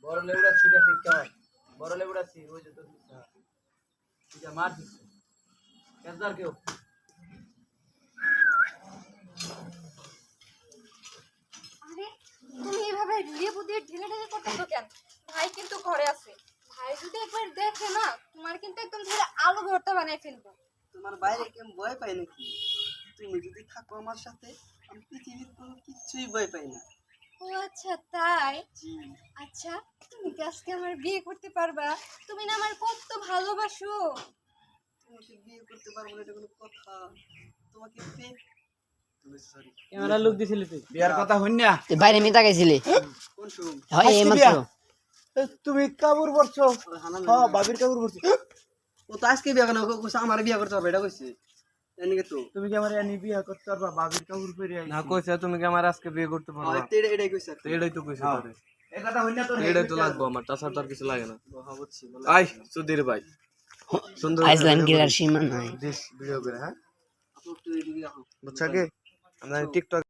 বড় লেবুড়া ছিড়া ফিক্কা বড় লেবুড়া ছি ওই যে তো ঠিক আছে মার দিচ্ছে কেদার কেউ আরে তুমি এভাবে লেবু দিয়ে ঢেলে ঢেলে করতেছো কেন? ভাই কিন্তু ঘরে আছে, ভাই যদি একবার দেখে না তোমার কিন্তু একদম ধরে আলু ভর্তা বানিয়ে ফেলবো। তোমার বাইরে কেমন ভয় পাই নাকি? তুমি যদি থাকো আমার সাথে আমি পৃথিবীর কোনো কিছুই ভয় পাই না। ও আচ্ছা তাই? জি। আচ্ছা তুমি কি আজকে আমার বিয়ে করতে পারবা? তুমি না আমার কত ভালোবাসো। তোমাকে বিয়ে করতে পারবো না এটা কোনো কথা? তোমাকে সরি ক্যামেরা লুক দিছিলি তুই বিয়ার কথা হইন না তুই বাইরে মিতা গেছিলি কোন শুরু? হয় এই মাত্র তুমি কাবুর করছো হ্যাঁ বাবির কাবুর করছো ও তো আজকে বিয়ে কেন কইছে আমার বিয়ে করতে হবে এটা কইছে জানি তো তুমি কি আমার এনি বিয়া করতে পারবা বাবির কাবুর করে আইছি না কইছে তুমি কি আমার আজকে বিয়ে করতে পারবা? এটাই কইছে তো এটাই তো কইছে তোরে। এই কথা হইন না তো এটাই তো লাগবে আমার, তাছাড়া তো আর কিছু লাগে না। হ্যাঁ বুঝছি আই সুধীর ভাই সুন্দর আইসল্যান্ড গিলার সীমা নাই দিস ভিডিও করে, হ্যাঁ আপনি একটু এদিকে রাখো বুঝছা কি আমরা টিকটক